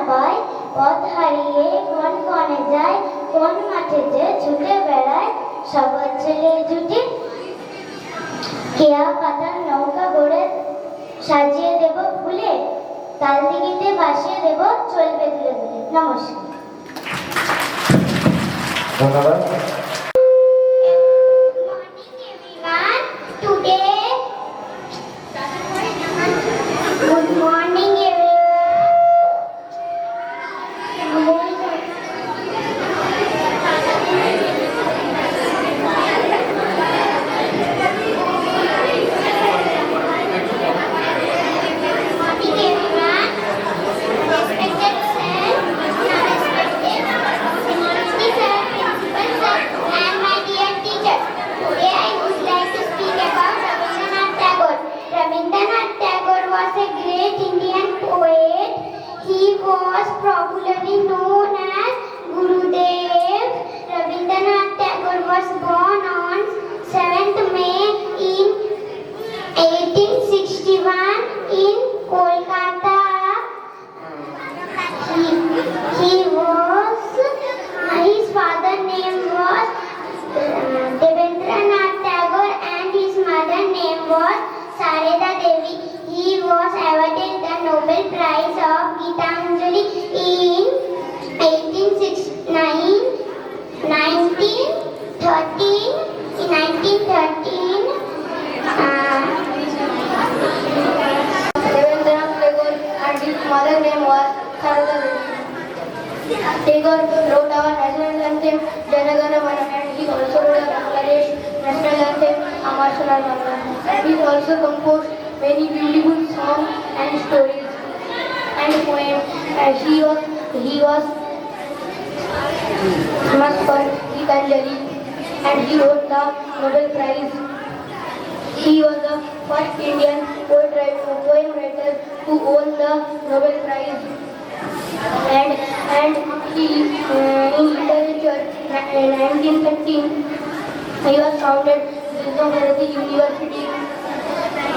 পায়, পথ হারিয়ে কোন কোণে যায়, কোন মাঠে যে ছুটে বেড়ায়, সবল ছেলে জুটি কেয়া পাতার নৌকা গড়ে সাজিয়ে দেব ফুলে, তাল দিঘিতে ভাসিয়ে দেব চলবে দুলে দুলে। নমস্কার। ধন্যবাদ। Good morning popularly known as Gurudev. Rabindranath Tagore was born on 7th May in 1861 in Kolkata. His father's name was Devendranath Tagore and his mother's name was Sarada Devi. He was awarded the Nobel Prize of Gitanjali in 1913. Devendranath Tagore and his mother's name was Sarada Devi. Tagore wrote our national anthem Jana Gana Mana, and he also wrote the Bangladesh national anthem Amar Sonar Bangla. And he also composed many beautiful songs and stories and poems. He was famous for Gitanjali, and he wrote the Nobel Prize. He was the first Indian poem writer who won the Nobel Prize. And he in literature in 1913 he was founded Vishwabharati University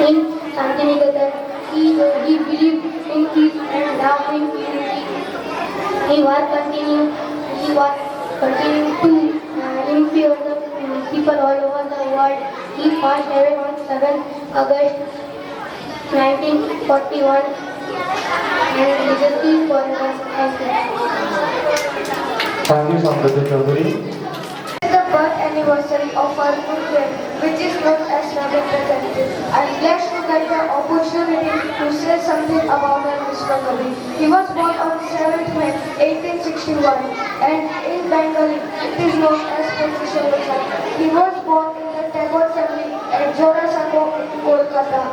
in Shantiniketan. He believed in peace and love in unity. He was continuing to influence the people all over the world. He passed away on 7th August 1941 and legacy forever. Thank you, Samriti Chaudhary. The birth anniversary of our good friend, which is known as Rabindra Jayanti. I am blessed to get the opportunity to say something about our Mr. Kavi. He was born on 7th May 1861 and in Bengali it is known as Professor Rosal. He was born in the Tagore family at Jorasango in Kolkata.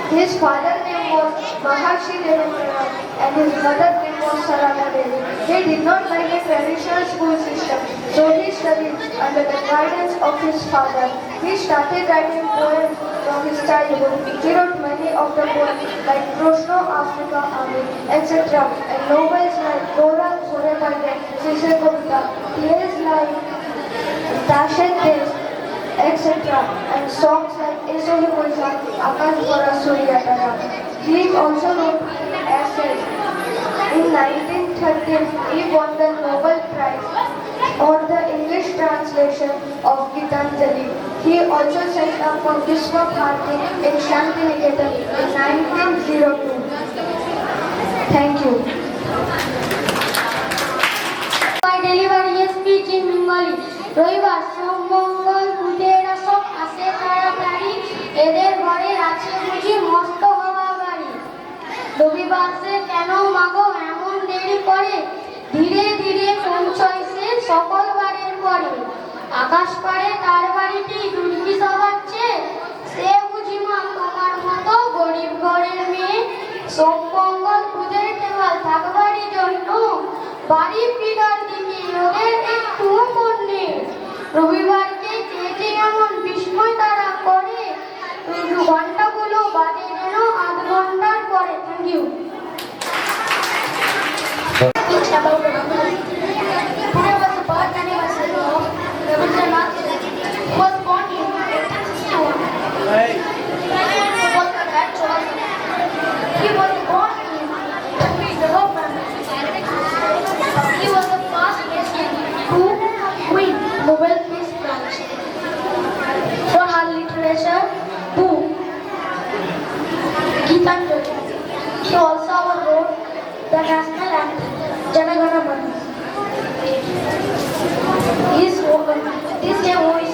His father's name was Maharshi Devendranath and his mother's name was Sarada Devi. He did not like the traditional school system, so he studied under the guidance of his father. He started writing poems from his childhood. He wrote many of the poems like Proshno Africa Ami, etc. and novels like Gora Sore Palde, Sise Kavita, plays like Dashan Desh, etc. and songs like Esohi Moisa, Akash Bora Surya Tara. He also wrote essays. In 1913, he won the Nobel Prize on the English translation of Gitanjali. He also set up for Vishwabharati in Shantiniketan in 1902. Thank you. I deliver a speech in Bengali. রবিবার সোম মঙ্গল বুধেরা সব আসে তাড়াতাড়ি, এদের ঘরে আছে বুঝি মস্ত হওয়া গাড়ি। রবিবার সে কেন মাগো এমন দেরি করে, ধীরে ধীরে পৌঁছয় সে সকল বারের পরে। আকাশ পাড়ে তার বাড়িটি দুর্গি সবাচ্ছে, সে বুঝি মা তোমার মতো গরিব ঘরের মেয়ে। সোম মঙ্গল বুধের টেবাল থাকবারই জন্য বাড়ি ফিরার দিকে ওদের একটু মন নেই। রবিবারকে চেয়েছে এমন বিস্ময় তারা করে, ঘন্টাগুলো বাজে যেন আধ ঘন্টার পরে। Thank you. Gitanjali. He also wrote the national anthem, Jana Gana Mana. This day, who is